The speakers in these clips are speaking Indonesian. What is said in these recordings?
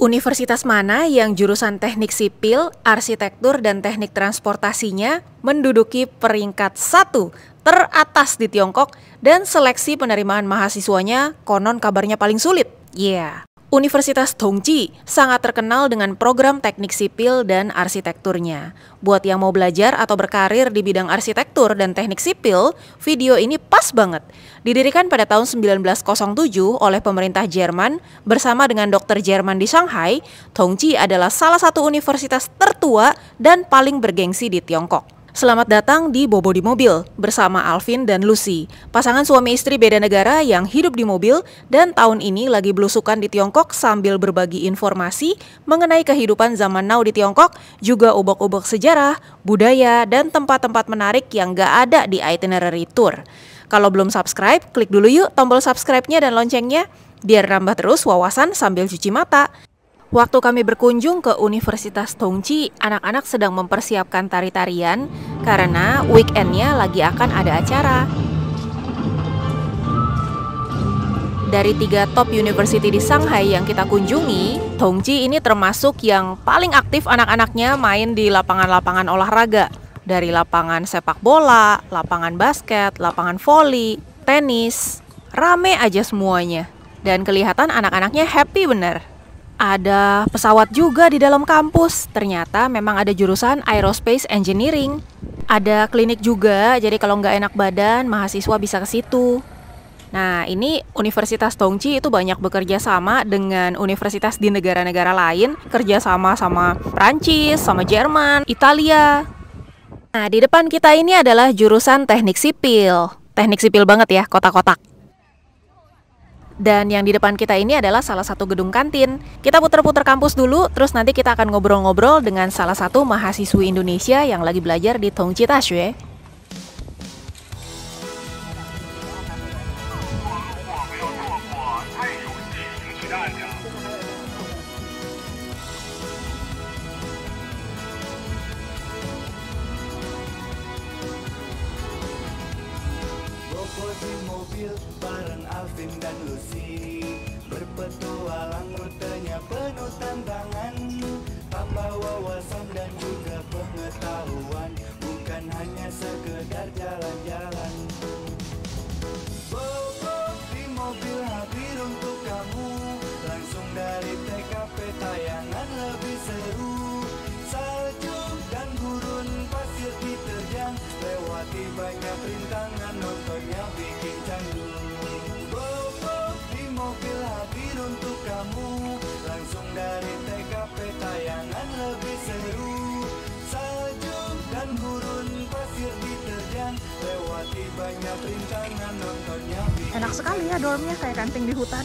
Universitas mana yang jurusan teknik sipil, arsitektur, dan teknik transportasinya menduduki peringkat 1 teratas di Tiongkok dan seleksi penerimaan mahasiswanya konon kabarnya paling sulit? Universitas Tongji sangat terkenal dengan program teknik sipil dan arsitekturnya. Buat yang mau belajar atau berkarir di bidang arsitektur dan teknik sipil, video ini pas banget. Didirikan pada tahun 1907 oleh pemerintah Jerman bersama dengan dokter Jerman di Shanghai, Tongji adalah salah satu universitas tertua dan paling bergengsi di Tiongkok. Selamat datang di Bobo di Mobil bersama Alvin dan Lucy, pasangan suami istri beda negara yang hidup di mobil dan tahun ini lagi belusukan di Tiongkok sambil berbagi informasi mengenai kehidupan zaman now di Tiongkok, juga ubek-ubek sejarah, budaya, dan tempat-tempat menarik yang gak ada di itinerary tour. Kalau belum subscribe, klik dulu yuk tombol subscribe-nya dan loncengnya, biar nambah terus wawasan sambil cuci mata. Waktu kami berkunjung ke Universitas Tongji, anak-anak sedang mempersiapkan tari-tarian karena weekendnya lagi akan ada acara. Dari 3 top university di Shanghai yang kita kunjungi, Tongji ini termasuk yang paling aktif anak-anaknya main di lapangan-lapangan olahraga. Dari lapangan sepak bola, lapangan basket, lapangan voli, tenis, rame aja semuanya. Dan kelihatan anak-anaknya happy bener. Ada pesawat juga di dalam kampus. Ternyata memang ada jurusan Aerospace Engineering. Ada klinik juga, jadi kalau nggak enak badan, mahasiswa bisa ke situ. Nah, ini Universitas Tongji itu banyak bekerja sama dengan universitas di negara-negara lain, kerja sama Prancis, sama Jerman, Italia. Nah, di depan kita ini adalah jurusan teknik sipil. Teknik sipil banget ya, kotak-kotak. Dan yang di depan kita ini adalah salah satu gedung kantin. Kita putar-putar kampus dulu, terus nanti kita akan ngobrol-ngobrol dengan salah satu mahasiswi Indonesia yang lagi belajar di Tongji Daxue. Di mobil bareng Alvin dan Lucy, berpetualang rutenya penuh tantangan, tambah wawasan dan juga pengetahuan, bukan hanya sekedar jalan-jalan. Bobo di mobil hadir untuk kamu, langsung dari TKP tayangan lebih seru. Salju dan gurun pasir diterjang, lewati banyak rintangan, nontonnya bikin candu. Bobo di mobil hadir untuk kamu, langsung dari TKP tayangan lebih seru. Salju dan gurun pasir diterjang, lewati banyak rintangan, nontonnya bikin. Enak sekali ya dormnya, kayak camping di hutan.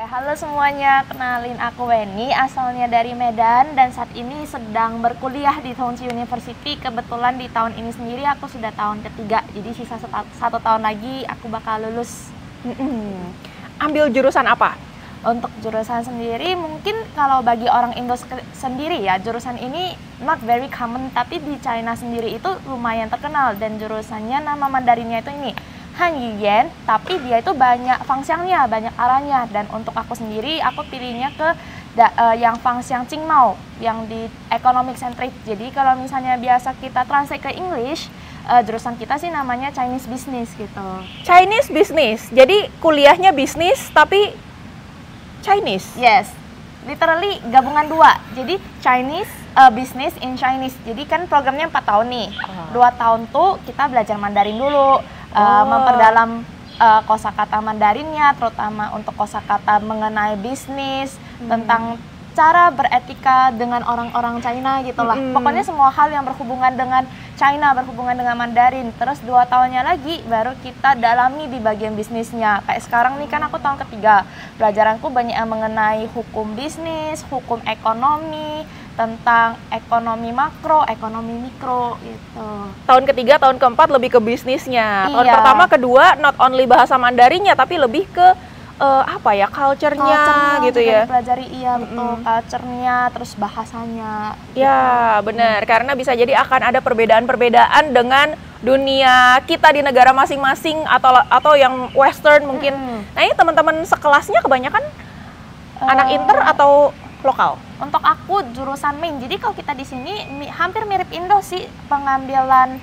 Halo semuanya, kenalin aku Weni, asalnya dari Medan dan saat ini sedang berkuliah di Tongji University. Kebetulan di tahun ini sendiri aku sudah tahun ketiga, jadi sisa 1 tahun lagi aku bakal lulus. Ambil jurusan apa? Untuk jurusan sendiri mungkin kalau bagi orang Indo sendiri ya, jurusan ini not very common, tapi di China sendiri itu lumayan terkenal dan jurusannya nama Mandarinnya itu ini Hanyuan, tapi dia itu banyak fungsinya, banyak arahnya. Dan untuk aku sendiri, aku pilihnya ke yang fungsiang Qingmao, yang di economic centric. Jadi kalau misalnya biasa kita translate ke English, jurusan kita sih namanya Chinese Business gitu. Chinese Business, jadi kuliahnya bisnis tapi Chinese? Yes, literally gabungan 2. Jadi Chinese Business in Chinese. Jadi kan programnya 4 tahun nih. 2 tahun tuh kita belajar Mandarin dulu. Memperdalam kosakata Mandarinnya, terutama untuk kosakata mengenai bisnis, tentang cara beretika dengan orang-orang China gitulah. Pokoknya semua hal yang berhubungan dengan China, berhubungan dengan Mandarin. Terus 2 tahunnya lagi baru kita dalami di bagian bisnisnya. Kayak sekarang nih kan aku tahun ketiga, pelajaranku banyak yang mengenai hukum bisnis, hukum ekonomi, tentang ekonomi makro, ekonomi mikro gitu. Tahun ketiga, tahun keempat lebih ke bisnisnya. Tahun Iya. pertama, kedua not only bahasa Mandarinnya tapi lebih ke apa ya, culture-nya gitu juga ya. dipelajari, iya betul, culture-nya, terus bahasanya. Ya, benar. Karena bisa jadi akan ada perbedaan-perbedaan dengan dunia kita di negara masing-masing atau yang western mungkin. Nah, ini teman-teman sekelasnya kebanyakan anak inter atau lokal? Untuk aku jurusan main. Jadi kalau kita di sini hampir mirip Indo sih pengambilan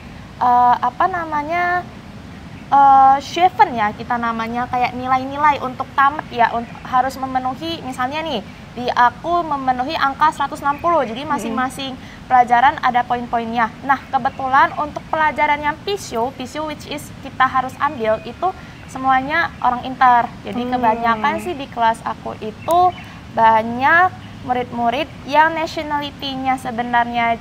Sheven ya kita namanya, kayak nilai-nilai untuk tamat ya, harus memenuhi misalnya nih di aku memenuhi angka 160, jadi masing-masing pelajaran ada poin-poinnya. Nah kebetulan untuk pelajaran yang PSU which is kita harus ambil itu semuanya orang inter, jadi kebanyakan sih di kelas aku itu banyak murid-murid yang nationality-nya sebenarnya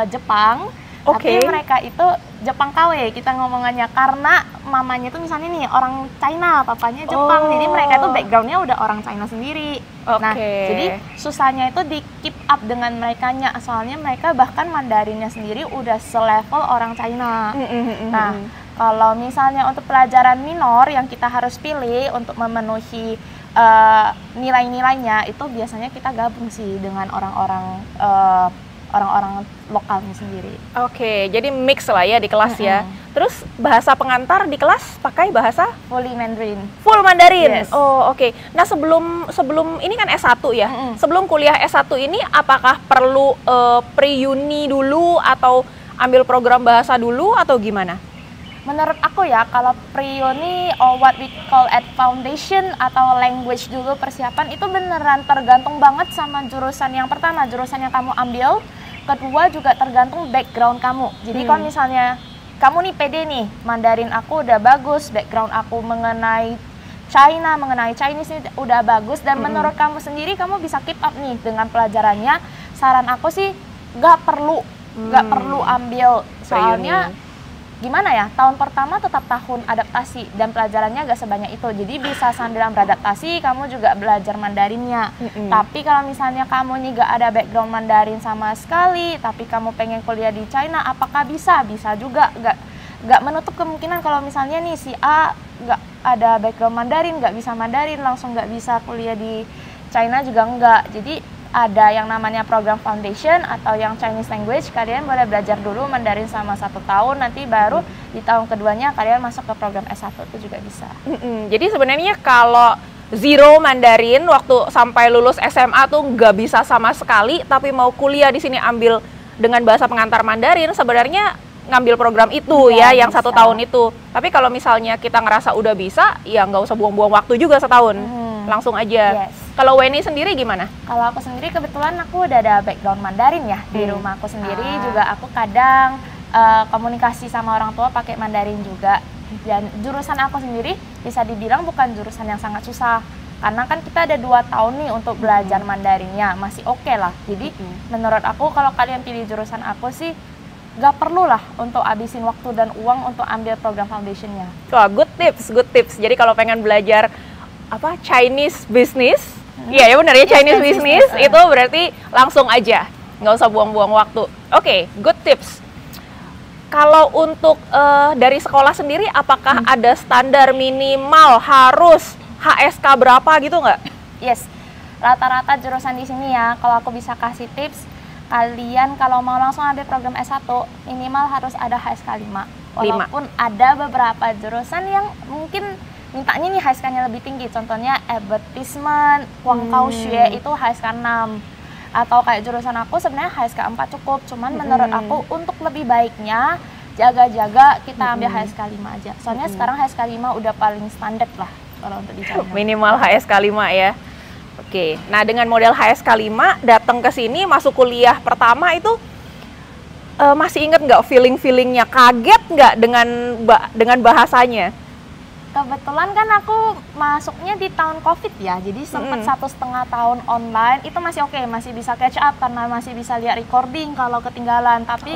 Jepang. Tapi mereka itu Jepang KW kita ngomongannya, karena mamanya tuh misalnya nih orang China, papanya Jepang, jadi mereka tuh backgroundnya udah orang China sendiri. Nah jadi susahnya itu di keep up dengan merekanya, soalnya mereka bahkan Mandarinnya sendiri udah selevel orang China. Nah kalau misalnya untuk pelajaran minor yang kita harus pilih untuk memenuhi nilai-nilainya, itu biasanya kita gabung sih dengan orang-orang lokalnya sendiri. Oke, jadi mix lah ya di kelas ya. Terus bahasa pengantar di kelas pakai bahasa? Fully Mandarin. Full Mandarin? Yes. Oh oke. Nah sebelum ini kan S1 ya, sebelum kuliah S1 ini apakah perlu pre-uni dulu atau ambil program bahasa dulu atau gimana? Menurut aku ya, kalau pre-uni or what we call at foundation atau language dulu persiapan, itu beneran tergantung banget sama jurusan yang pertama, jurusan yang kamu ambil. Kedua juga tergantung background kamu. Jadi kalau misalnya kamu nih pede nih, Mandarin aku udah bagus, background aku mengenai China, mengenai Chinese ini udah bagus, dan menurut kamu sendiri kamu bisa keep up nih dengan pelajarannya, saran aku sih nggak perlu ambil, soalnya gimana ya, tahun pertama tetap tahun adaptasi dan pelajarannya gak sebanyak itu, jadi bisa sambil beradaptasi kamu juga belajar Mandarinnya. Tapi kalau misalnya kamu nih gak ada background Mandarin sama sekali, tapi kamu pengen kuliah di China, apakah bisa? Bisa juga, gak menutup kemungkinan kalau misalnya nih si A gak ada background Mandarin, gak bisa Mandarin, langsung gak bisa kuliah di China juga enggak. Jadi ada yang namanya program foundation atau yang Chinese language, kalian boleh belajar dulu Mandarin sama 1 tahun, nanti baru di tahun keduanya kalian masuk ke program S1 itu juga bisa. Jadi sebenarnya kalau zero Mandarin waktu sampai lulus SMA tuh nggak bisa sama sekali, tapi mau kuliah di sini ambil dengan bahasa pengantar Mandarin, sebenarnya ngambil program itu ya yang 1 tahun itu. Tapi kalau misalnya kita ngerasa udah bisa, ya nggak usah buang-buang waktu juga setahun, langsung aja. Kalau Weni sendiri gimana? Kalau aku sendiri kebetulan aku udah ada background Mandarin ya, di rumah aku sendiri juga aku kadang komunikasi sama orang tua pakai Mandarin juga. Dan jurusan aku sendiri bisa dibilang bukan jurusan yang sangat susah, karena kan kita ada 2 tahun nih untuk belajar Mandarinnya, masih oke lah. Jadi menurut aku kalau kalian pilih jurusan aku sih gak perlu lah untuk habisin waktu dan uang untuk ambil program foundationnya. Wah, good tips. Jadi kalau pengen belajar Chinese business, iya ya benar ya, Chinese business itu berarti langsung aja, nggak usah buang-buang waktu. Oke, good tips. Kalau untuk dari sekolah sendiri, apakah ada standar minimal harus HSK berapa gitu nggak? Yes, rata-rata jurusan di sini ya, kalau aku bisa kasih tips, kalian kalau mau langsung ambil program S1 minimal harus ada HSK 5. Walaupun ada beberapa jurusan yang mungkin mintanya nih HSK-nya lebih tinggi, contohnya advertisement, Huang Kao Xue itu HSK 6. Atau kayak jurusan aku sebenarnya HSK 4 cukup, cuman menurut aku untuk lebih baiknya jaga-jaga kita ambil HSK 5 aja. Soalnya sekarang HSK 5 udah paling standar lah kalau untuk di China. Minimal HSK 5 ya. Oke, nah dengan model HSK 5 datang ke sini masuk kuliah pertama itu masih inget nggak feeling-feelingnya, kaget nggak dengan bahasanya? Kebetulan kan aku masuknya di tahun COVID ya, jadi sempat 1,5 tahun online, itu masih oke, masih bisa catch up karena masih bisa lihat recording kalau ketinggalan. Tapi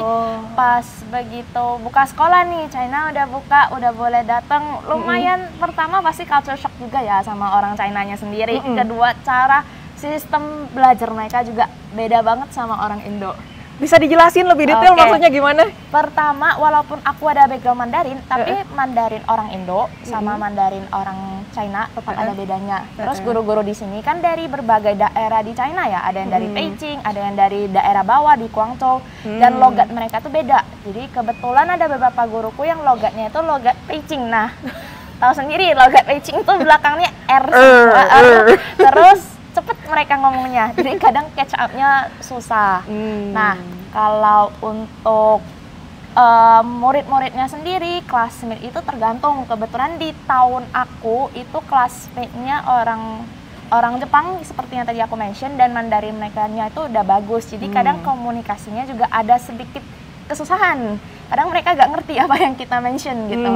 pas begitu buka sekolah nih, China udah buka, udah boleh datang, lumayan pertama pasti culture shock juga ya sama orang China-nya sendiri. Kedua, cara sistem belajar mereka juga beda banget sama orang Indo. Bisa dijelasin lebih detail maksudnya gimana? Pertama, walaupun aku ada background Mandarin, tapi Mandarin orang Indo sama Mandarin orang China tetap ada bedanya. Terus guru-guru di sini kan dari berbagai daerah di China ya, ada yang dari Beijing, ada yang dari daerah bawah di Guangzhou, dan logat mereka tuh beda. Jadi kebetulan ada beberapa guruku yang logatnya itu logat Beijing. Nah, tahu sendiri logat Beijing itu belakangnya R semua. Terus cepet mereka ngomongnya, jadi kadang catch up-nya susah. Nah, kalau untuk murid-muridnya sendiri, classmate itu tergantung. Kebetulan di tahun aku itu classmate-nya orang Jepang seperti yang tadi aku mention, dan Mandarin mereka-nya itu udah bagus. Jadi kadang komunikasinya juga ada sedikit kesusahan. Kadang mereka nggak ngerti apa yang kita mention gitu.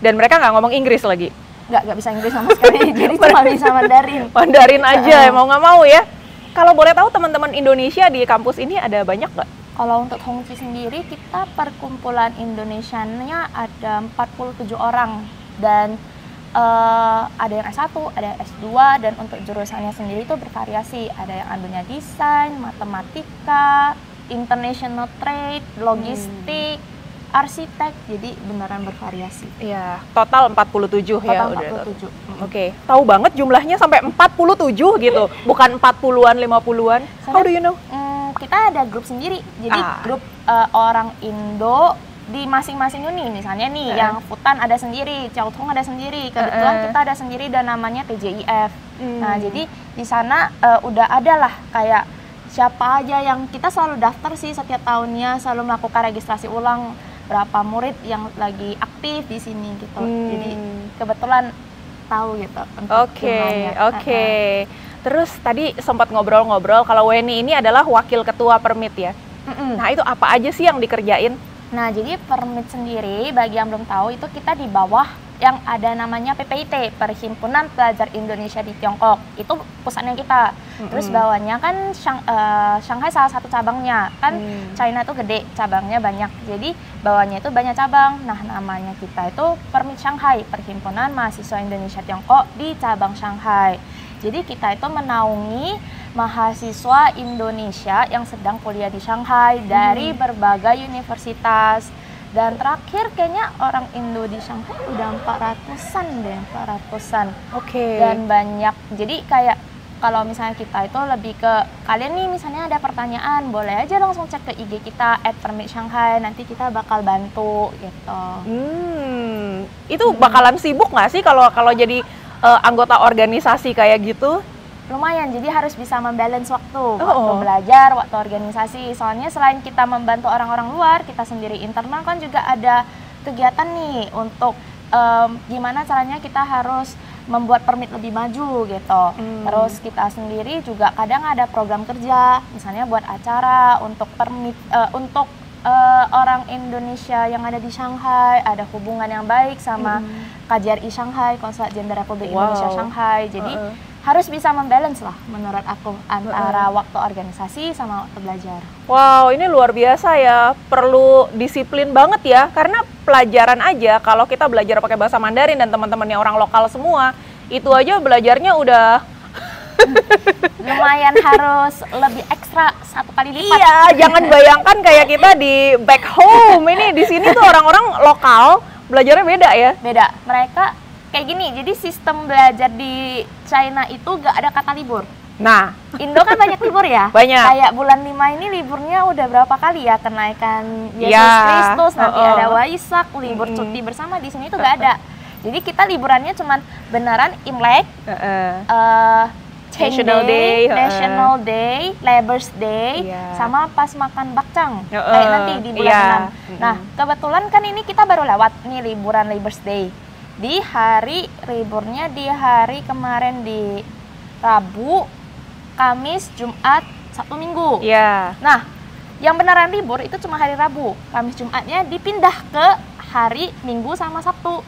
Dan mereka nggak ngomong Inggris lagi? Nggak bisa Inggris sama sekali, jadi cuma bisa Mandarin. Mandarin aja, mau nggak mau ya. Kalau boleh tahu teman-teman Indonesia di kampus ini ada banyak nggak? Kalau untuk Hongji sendiri, kita perkumpulan Indonesianya ada 47 orang. Dan ada yang S1, ada yang S2, dan untuk jurusannya sendiri itu bervariasi. Ada yang ambilnya desain, matematika, international trade, logistik, arsitek, jadi beneran bervariasi. Iya, total 47 ya. Total 47. Oke, tahu banget jumlahnya sampai 47 gitu, bukan 40-an, 50-an. How do you know? Kita ada grup sendiri, jadi grup orang Indo di masing-masing uni. Misalnya nih, yang Futan ada sendiri, Chiaotong ada sendiri, kebetulan kita ada sendiri dan namanya TJIF. Nah, jadi di sana udah ada lah kayak siapa aja yang kita selalu daftar sih setiap tahunnya, selalu melakukan registrasi ulang berapa murid yang lagi aktif di sini gitu. Jadi kebetulan tahu gitu. Oke. Terus tadi sempat ngobrol-ngobrol kalau Weni ini adalah wakil ketua permit ya. Nah, itu apa aja sih yang dikerjain? Nah, jadi permit sendiri bagi yang belum tahu itu kita di bawah yang ada namanya PPIT, Perhimpunan Pelajar Indonesia di Tiongkok. Itu pusatnya kita. Terus bawahnya kan Shanghai salah satu cabangnya. Kan China itu gede, cabangnya banyak. Jadi bawahnya itu banyak cabang. Nah, namanya kita itu Permit Shanghai, Perhimpunan Mahasiswa Indonesia Tiongkok di cabang Shanghai. Jadi kita itu menaungi mahasiswa Indonesia yang sedang kuliah di Shanghai dari berbagai universitas. Dan terakhir kayaknya orang Indo di Shanghai udah 400-an deh, 400-an. Dan banyak, jadi kayak kalau misalnya kita itu lebih ke kalian nih misalnya ada pertanyaan, boleh aja langsung cek ke IG kita @permitshanghai, nanti kita bakal bantu gitu. Itu bakalan sibuk nggak sih kalau jadi anggota organisasi kayak gitu? Lumayan, jadi harus bisa membalance waktu belajar, waktu organisasi. Soalnya selain kita membantu orang-orang luar, kita sendiri internal kan juga ada kegiatan nih untuk gimana caranya kita harus membuat permit lebih maju gitu. Terus kita sendiri juga kadang ada program kerja, misalnya buat acara untuk permit untuk orang Indonesia yang ada di Shanghai, ada hubungan yang baik sama KJRI Shanghai, Konsulat Jenderal Republik Indonesia Shanghai. Jadi harus bisa membalance lah menurut aku antara waktu organisasi sama waktu belajar. Wow, ini luar biasa ya. Perlu disiplin banget ya, karena pelajaran aja kalau kita belajar pakai bahasa Mandarin dan teman-temannya orang lokal semua, itu aja belajarnya udah lumayan harus lebih ekstra 1 kali lipat. Iya, jangan bayangkan kayak kita di back home. Ini di sini tuh orang-orang lokal belajarnya beda ya. Beda. Mereka kayak gini, jadi sistem belajar di China itu gak ada kata libur. Nah, Indo kan banyak libur ya. Banyak. Kayak bulan 5 ini liburnya udah berapa kali ya, kenaikan Yesus Kristus, nanti ada Waisak, libur cuti bersama. Di sini tuh gak ada. Jadi kita liburannya cuman beneran Imlek, National Day, Labor's Day, sama pas makan bakcang kayak nanti di bulan 6. Nah, kebetulan kan ini kita baru lewat nih liburan Labor's Day. Di hari liburnya di hari kemarin di Rabu, Kamis, Jumat, Sabtu, Minggu. Nah, yang beneran libur itu cuma hari Rabu. Kamis, Jumatnya dipindah ke hari Minggu sama Sabtu.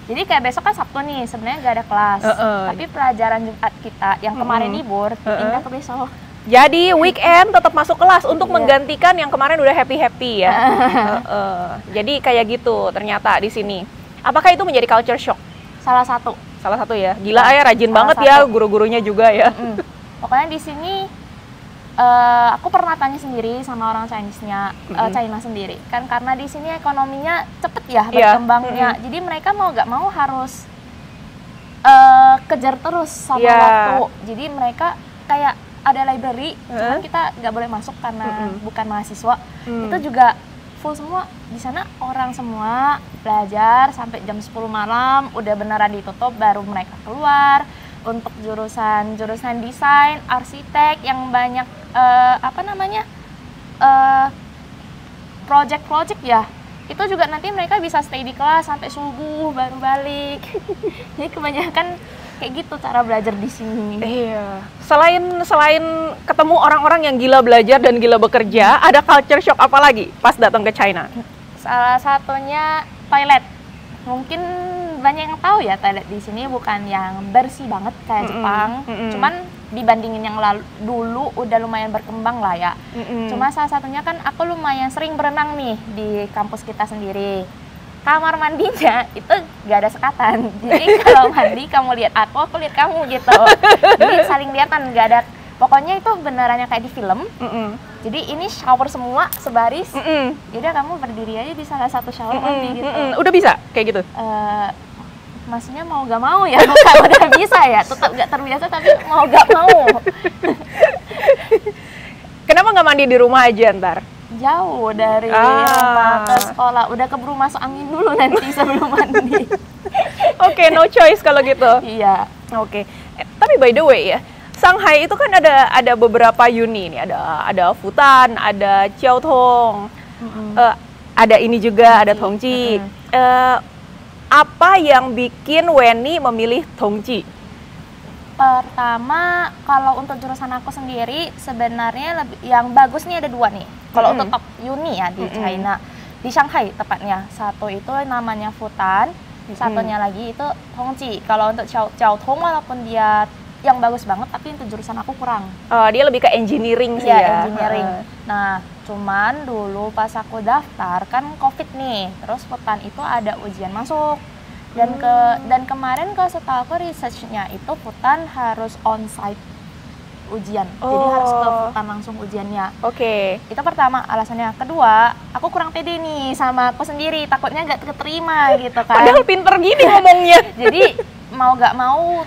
Jadi kayak besok kan Sabtu nih, sebenarnya gak ada kelas. Tapi pelajaran Jumat kita yang kemarin libur dipindah ke besok. Jadi weekend tetap masuk kelas untuk menggantikan yang kemarin udah happy-happy ya. Jadi kayak gitu ternyata di sini. Apakah itu menjadi culture shock? Salah satu. Salah satu ya. Gila ya, rajin banget ya guru-gurunya juga ya. Pokoknya di sini aku pernah tanya sendiri sama orang Chinese-nya, China sendiri. Kan karena di sini ekonominya cepet ya berkembangnya. Jadi mereka mau gak mau harus kejar terus sama Iya. waktu. Jadi mereka kayak ada library, cuman kita nggak boleh masuk karena bukan mahasiswa. Itu juga full semua. Di sana orang semua belajar sampai jam 10 malam, udah beneran ditutup baru mereka keluar. Untuk jurusan desain, arsitek yang banyak project ya. Itu juga nanti mereka bisa stay di kelas sampai subuh baru balik. Jadi kebanyakan kayak gitu cara belajar di sini. Iya. Selain ketemu orang-orang yang gila belajar dan gila bekerja, ada culture shock apa lagi pas datang ke China? Salah satunya toilet. Mungkin banyak yang tahu ya, toilet di sini bukan yang bersih banget kayak Jepang. Cuman dibandingin yang dulu udah lumayan berkembang lah ya. Cuma salah satunya kan aku lumayan sering berenang nih di kampus kita sendiri. Kamar mandinya itu gak ada sekatan. Jadi kalau mandi kamu lihat aku lihat kamu gitu. Jadi saling lihatan, gak ada. Pokoknya itu benerannya kayak di film. Jadi ini shower semua sebaris. Jadi kamu berdiri aja di salah satu shower mandi gitu. Udah bisa kayak gitu? Maksudnya mau gak mau ya, bukan udah bisa ya. Tetap gak terbiasa tapi mau gak mau. Kenapa nggak mandi di rumah aja ntar? Jauh dari rumah ke sekolah, udah keburu masuk angin dulu nanti sebelum mandi. Oke, no choice kalau gitu. Iya. Oke. Tapi by the way ya, Shanghai itu kan ada beberapa uni nih, ada Futan, ada Chiaotong, ada ini juga, ada Tongji. Apa yang bikin Weni memilih Tongji? Pertama, kalau untuk jurusan aku sendiri sebenarnya yang bagus nih ada dua nih. Kalau untuk top uni ya di China, di Shanghai tepatnya. Satu itu namanya Futan, satunya lagi itu Tongji. Kalau untuk Chiaotong walaupun dia yang bagus banget, tapi untuk jurusan aku kurang. Dia lebih ke engineering sih ya. Engineering. Nah, cuman dulu pas aku daftar kan COVID nih, terus Futan itu ada ujian masuk. Dan kemarin kalau setahu aku research-nya itu Futan harus on-site ujian. Jadi harus ke Futan langsung ujiannya. Oke. Itu pertama alasannya. Kedua, aku kurang pede nih sama aku sendiri, takutnya nggak keterima gitu kan. Padahal pinter gini ngomongnya. Jadi mau nggak mau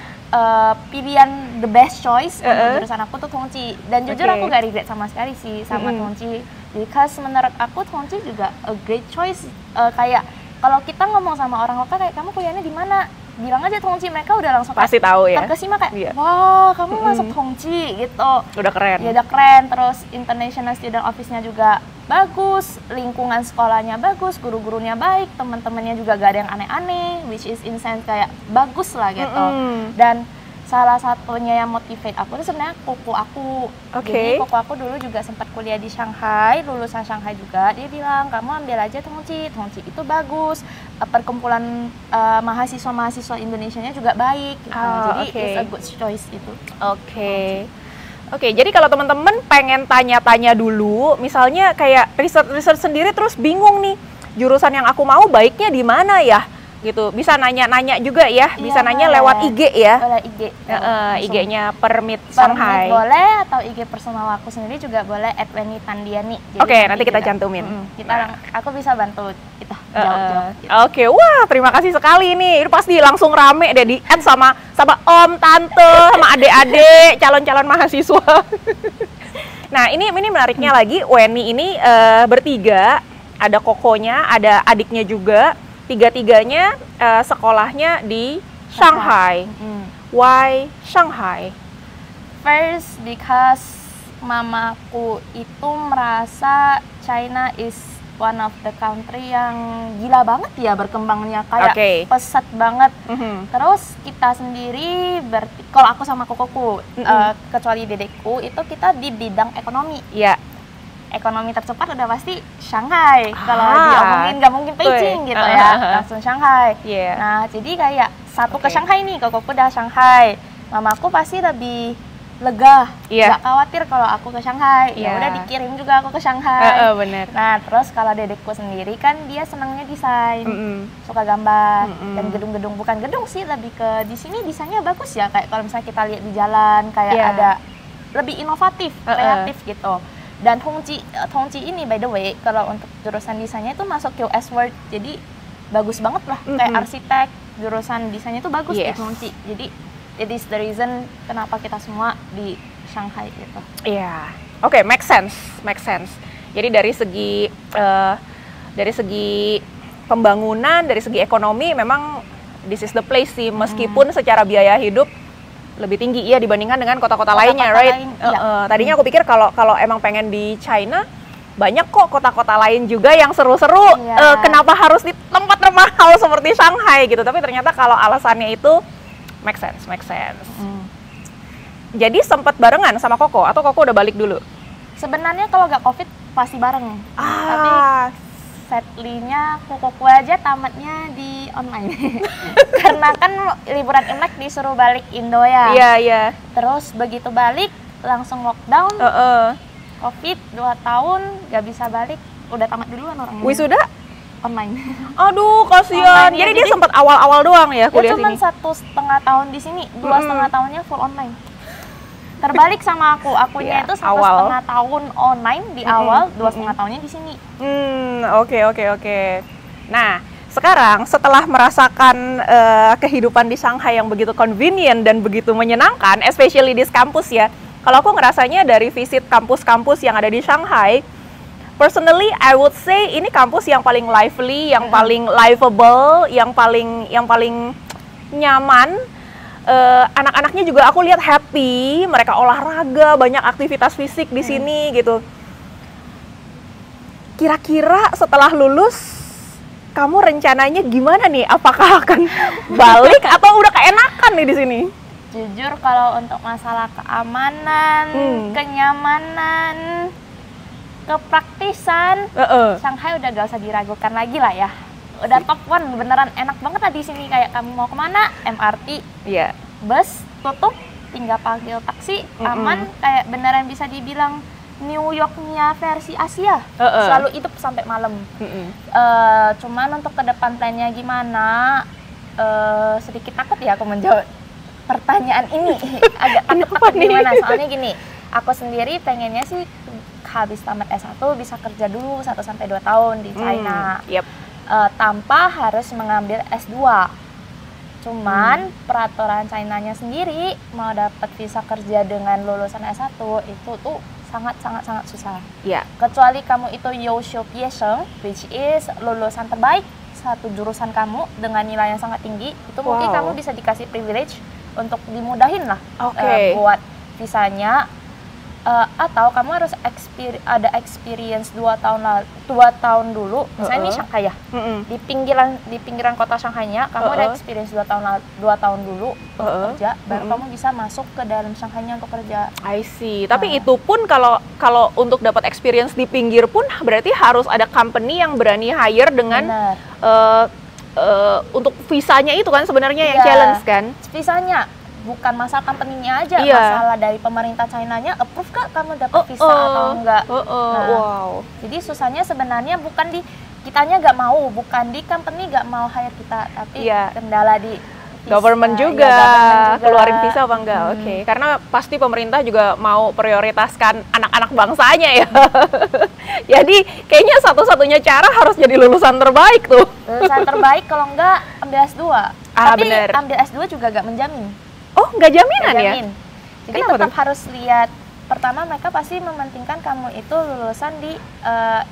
pilihan the best choice untuk jurusan aku tuh Tongji. Dan jujur aku gak regret sama sekali sih sama Tongji. Because menurut aku Tongji juga a great choice. Kayak kalau kita ngomong sama orang lokal kayak kamu kuliahnya di mana, bilang aja Tongji, mereka udah langsung pasti tahu ya. terkesima kayak wah kamu masuk Tongji gitu. Udah keren. Ya udah keren. Terus international student office-nya juga bagus, lingkungan sekolahnya bagus, guru-gurunya baik, teman-temannya juga gak ada yang aneh-aneh, which is in sense kayak bagus lah gitu. Dan salah satunya yang motivate aku itu sebenarnya koko aku. Jadi koko aku dulu juga sempat kuliah di Shanghai, lulusan Shanghai juga. Dia bilang kamu ambil aja Tongji itu bagus. Perkumpulan mahasiswa Indonesianya juga baik. Gitu. Jadi it's a good choice itu. Oke, jadi kalau teman-teman pengen tanya-tanya dulu, misalnya kayak riset sendiri terus bingung nih, jurusan yang aku mau baiknya di mana ya? Gitu. Bisa nanya-nanya juga ya, bisa nanya lewat IG ya. Boleh IG. IG-nya Permit Shanghai. Boleh, atau IG personal aku sendiri juga boleh @wenitandiani. Oke, nanti kita cantumin. Aku bisa bantu kita jawab. Oke, wah terima kasih sekali nih. Ini pasti langsung rame deh di add sama om, tante, sama adik-adik, calon-calon mahasiswa. Nah, ini menariknya lagi, Weni ini bertiga, ada kokonya, ada adiknya juga. Tiga-tiganya sekolahnya di Shanghai. Why Shanghai? First, because mamaku itu merasa China is one of the country yang gila banget ya berkembangnya, kayak pesat banget. Terus kita sendiri, kalau aku sama kokoku, kecuali dedekku, itu kita di bidang ekonomi. Ekonomi tercepat udah pasti Shanghai. Kalau diomongin nggak mungkin Beijing gitu ya, langsung Shanghai. Nah, jadi kayak satu ke Shanghai nih, kokoku udah Shanghai. Mamaku pasti lebih lega, nggak khawatir kalau aku ke Shanghai. Ya udah dikirim juga aku ke Shanghai. Bener. Nah, terus kalau dedekku sendiri kan dia senangnya desain, suka gambar dan gedung-gedung, bukan gedung sih, lebih ke di sini desainnya bagus ya. Kayak kalau misalnya kita lihat di jalan, kayak ada lebih inovatif, kreatif gitu. Dan Tongji ini by the way, kalau untuk jurusan desainnya itu masuk QS Word. Jadi bagus banget lah, kayak Mhm. arsitek, jurusan desainnya tuh bagus di Yes. Chongqing. Jadi it is the reason kenapa kita semua di Shanghai gitu. Iya, oke, make sense. Jadi dari segi pembangunan, dari segi ekonomi, memang this is the place sih. Meskipun secara biaya hidup lebih tinggi ya dibandingkan dengan kota-kota lainnya, Kota-kota right? lain, iya. Tadinya aku pikir kalau emang pengen di China, banyak kok kota-kota lain juga yang seru-seru. Iya. Kenapa harus di tempat termahal seperti Shanghai gitu? Tapi ternyata kalau alasannya itu make sense. Jadi sempat barengan sama Koko atau Koko udah balik dulu? Sebenarnya kalau nggak COVID pasti bareng. Tapi Ah, sadly-nya kuku aja tamatnya di online. Karena kan liburan Imlek disuruh balik Indo ya. iya. Terus begitu balik langsung lockdown, COVID 2 tahun nggak bisa balik, udah tamat duluan orangnya. Wisuda? Online. Aduh, kasihan. Online, Jadi ya, dia jadi- sempat awal-awal doang ya Ya kuliah cuma sini. 1,5 tahun di sini, 2,5 tahunnya full online. Terbalik sama akunya Iya, itu awal. 1,5 tahun online di awal, 2,5 tahunnya di sini. Oke. Nah, sekarang setelah merasakan kehidupan di Shanghai yang begitu convenient dan begitu menyenangkan, especially di kampus ya. Kalau aku ngerasanya dari visit kampus-kampus yang ada di Shanghai, personally I would say ini kampus yang paling lively, yang paling livable, yang paling nyaman. Anak-anaknya juga aku lihat happy, mereka olahraga, banyak aktivitas fisik di sini gitu. Kira-kira setelah lulus, kamu rencananya gimana nih? Apakah akan balik atau udah keenakan nih di sini? Jujur kalau untuk masalah keamanan, kenyamanan, kepraktisan, Shanghai udah gak usah diragukan lagi lah ya. Udah top one, beneran enak banget lah di sini. Kayak kamu mau kemana, MRT, Iya. bus tutup, tinggal panggil taksi, aman. Kayak beneran bisa dibilang New York-nya versi Asia. Selalu hidup sampai malam. Cuman untuk ke depan plannya gimana, sedikit takut ya aku menjawab pertanyaan ini. Agak takut gimana, soalnya gini, aku sendiri pengennya sih habis tamat S1 bisa kerja dulu 1-2 tahun di China. Yep. Tanpa harus mengambil S2. Cuman peraturan China-nya sendiri mau dapat visa kerja dengan lulusan S1 itu tuh sangat susah. Iya. Kecuali kamu itu Youshu Piesheng, which is lulusan terbaik satu jurusan kamu dengan nilai yang sangat tinggi, itu mungkin kamu bisa dikasih privilege untuk dimudahin lah buat visanya. Atau kamu harus ada experience 2 tahun dulu, misalnya ini Shanghai ya, di pinggiran kota Shanghai-nya kamu ada experience 2 tahun dulu untuk kerja, baru kamu bisa masuk ke dalam Shanghai-nya untuk kerja. I see. Tapi itu pun kalau untuk dapat experience di pinggir pun berarti harus ada company yang berani hire dengan untuk visanya itu kan sebenarnya yang challenge kan? Visanya bukan masalah company-nya aja, Iya. masalah dari pemerintah China-nya approve gak kamu dapat visa atau enggak. Wow. Jadi susahnya sebenarnya bukan di kitanya gak mau, bukan di company gak mau hire kita, tapi kendala di visa. Government juga, government juga keluarin visa apa enggak? Oke. Karena pasti pemerintah juga mau prioritaskan anak-anak bangsanya ya. Jadi kayaknya satu-satunya cara harus jadi lulusan terbaik tuh. Lulusan terbaik, kalau enggak ambil S2. Tapi bener. ambil S2 juga gak menjamin. Oh, nggak jaminan ya? Jadi Kenapa tetap tuh? harus lihat. Pertama mereka pasti mementingkan kamu itu lulusan di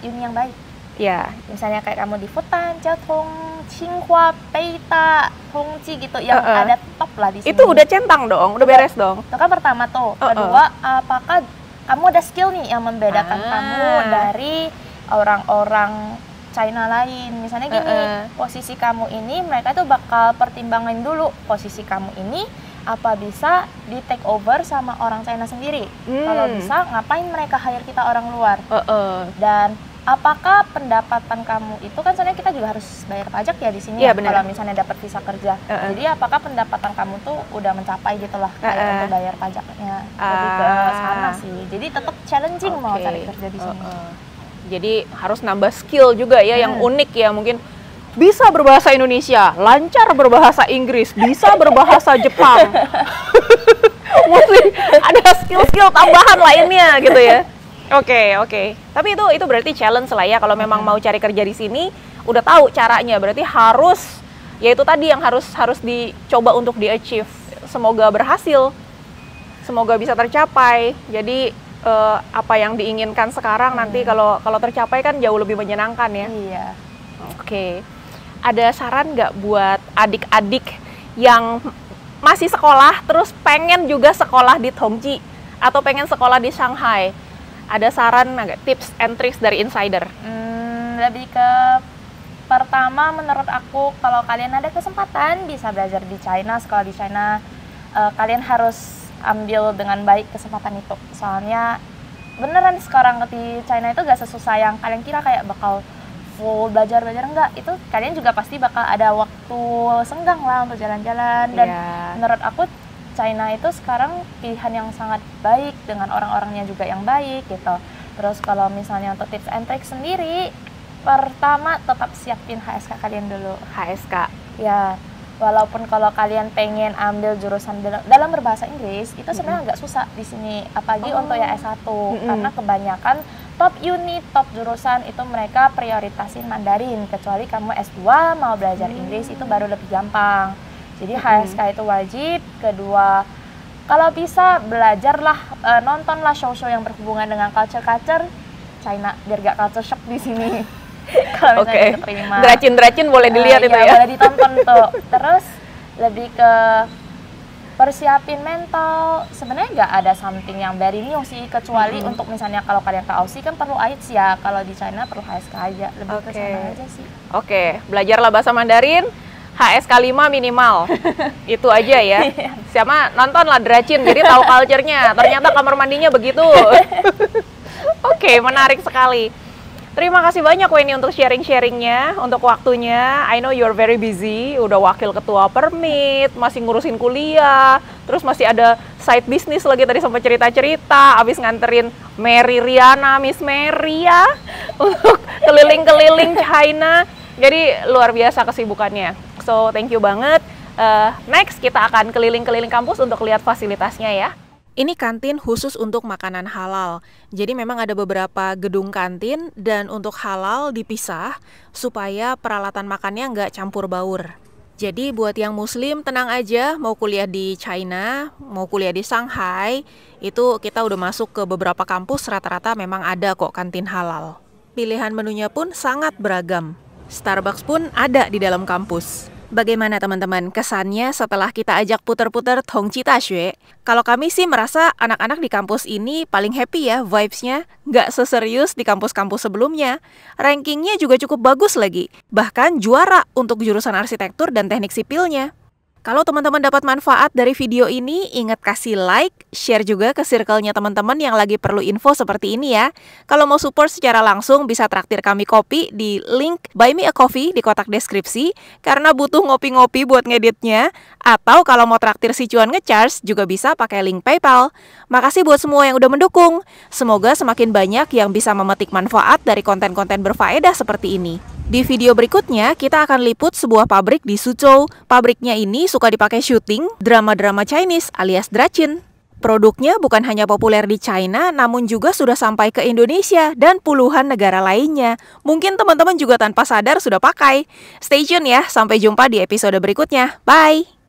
uni yang baik. Ya. Misalnya kayak kamu di Fudan, Jiaotong, Tsinghua, Peita, Tongji gitu, yang ada top lah di sini. Itu udah centang dong, udah beres dong. Itu kan pertama tuh. Kedua, apakah kamu ada skill nih yang membedakan kamu dari orang-orang China lain. Misalnya gini, posisi kamu ini mereka tuh bakal pertimbangin dulu posisi kamu ini apa bisa di take over sama orang China sendiri. Kalau bisa, ngapain mereka hire kita orang luar? Dan apakah pendapatan kamu itu kan sebenarnya kita juga harus bayar pajak ya di sini. Iya, kalau misalnya dapat visa kerja. Jadi apakah pendapatan kamu tuh udah mencapai gitulah kayak untuk bayar pajaknya. Lebih ke sana sih. Jadi tetap challenging mau cari kerja di sini. Jadi harus nambah skill juga ya yang unik ya, mungkin bisa berbahasa Indonesia, lancar berbahasa Inggris, bisa berbahasa Jepang. Mesti ada skill-skill tambahan lainnya gitu ya. Oke. Tapi itu berarti challenge lah ya kalau memang mau cari kerja di sini, udah tahu caranya, berarti harus, yaitu tadi yang harus dicoba untuk di-achieve. Semoga berhasil, semoga bisa tercapai. Jadi apa yang diinginkan sekarang nanti kalau tercapai kan jauh lebih menyenangkan ya. Iya. Oke. Ada saran nggak buat adik-adik yang masih sekolah terus pengen juga sekolah di Tongji atau pengen sekolah di Shanghai? Ada saran nggak, tips and tricks dari insider? Lebih ke pertama, menurut aku kalau kalian ada kesempatan bisa belajar di China, sekolah di China, kalian harus ambil dengan baik kesempatan itu. Soalnya beneran sekarang di China itu gak sesusah yang kalian kira, kayak bakal full belajar enggak. Itu kalian juga pasti bakal ada waktu senggang lah untuk jalan-jalan. Dan menurut aku China itu sekarang pilihan yang sangat baik dengan orang-orangnya juga yang baik gitu. Terus kalau misalnya untuk tips and tricks sendiri, pertama tetap siapin HSK kalian dulu. HSK. Ya, walaupun kalau kalian pengen ambil jurusan dalam berbahasa Inggris, itu sebenarnya nggak susah di sini, apalagi untuk ya S1. Karena kebanyakan top unit, top jurusan itu mereka prioritasin Mandarin, kecuali kamu S2 mau belajar Inggris itu baru lebih gampang. Jadi HSK itu wajib. Kedua, kalau bisa belajarlah, nontonlah show-show yang berhubungan dengan culture China biar gak culture shock di sini. Kalau misalnya diterima. Dracin boleh dilihat itu ya. Boleh ditonton tuh. Terus lebih ke persiapin mental. Sebenarnya nggak ada something yang very new sih, kecuali untuk misalnya kalau kalian ke Aussie kan perlu IELTS ya. Kalau di China perlu HSK aja. Lebih ke sana aja sih. Oke, belajarlah bahasa Mandarin. HSK 5 minimal. Itu aja ya. Siapa nontonlah Dracin jadi tahu culture-nya. Ternyata kamar mandinya begitu. Oke, menarik sekali. Terima kasih banyak Weni untuk sharing-sharingnya, untuk waktunya. I know you're very busy, udah wakil ketua permit, masih ngurusin kuliah, terus masih ada side business lagi, tadi sempat cerita-cerita, abis nganterin Mary Riana, Miss Mary ya, untuk keliling-keliling China. Jadi luar biasa kesibukannya. So thank you banget. Next kita akan keliling-keliling kampus untuk lihat fasilitasnya ya. Ini kantin khusus untuk makanan halal. Jadi memang ada beberapa gedung kantin dan untuk halal dipisah supaya peralatan makannya nggak campur baur. Jadi buat yang muslim tenang aja, mau kuliah di China, mau kuliah di Shanghai, itu kita udah masuk ke beberapa kampus, rata-rata memang ada kok kantin halal. Pilihan menunya pun sangat beragam. Starbucks pun ada di dalam kampus. Bagaimana teman-teman kesannya setelah kita ajak putar-putar Tongji Daxue? Kalau kami sih merasa anak-anak di kampus ini paling happy ya vibes-nya. Nggak seserius di kampus-kampus sebelumnya. Rankingnya juga cukup bagus lagi. Bahkan juara untuk jurusan arsitektur dan teknik sipilnya. Kalau teman-teman dapat manfaat dari video ini, ingat kasih like, share juga ke circle-nya teman-teman yang lagi perlu info seperti ini ya. Kalau mau support secara langsung, bisa traktir kami kopi di link Buy Me a Coffee di kotak deskripsi, karena butuh ngopi-ngopi buat ngeditnya. Atau kalau mau traktir si Cuan ngecharge, juga bisa pakai link PayPal. Makasih buat semua yang udah mendukung. Semoga semakin banyak yang bisa memetik manfaat dari konten-konten berfaedah seperti ini. Di video berikutnya, kita akan liput sebuah pabrik di Suzhou. Pabriknya ini suka dipakai syuting drama-drama Chinese alias Dracin. Produknya bukan hanya populer di China, namun juga sudah sampai ke Indonesia dan puluhan negara lainnya. Mungkin teman-teman juga tanpa sadar sudah pakai. Stay tune ya, sampai jumpa di episode berikutnya. Bye!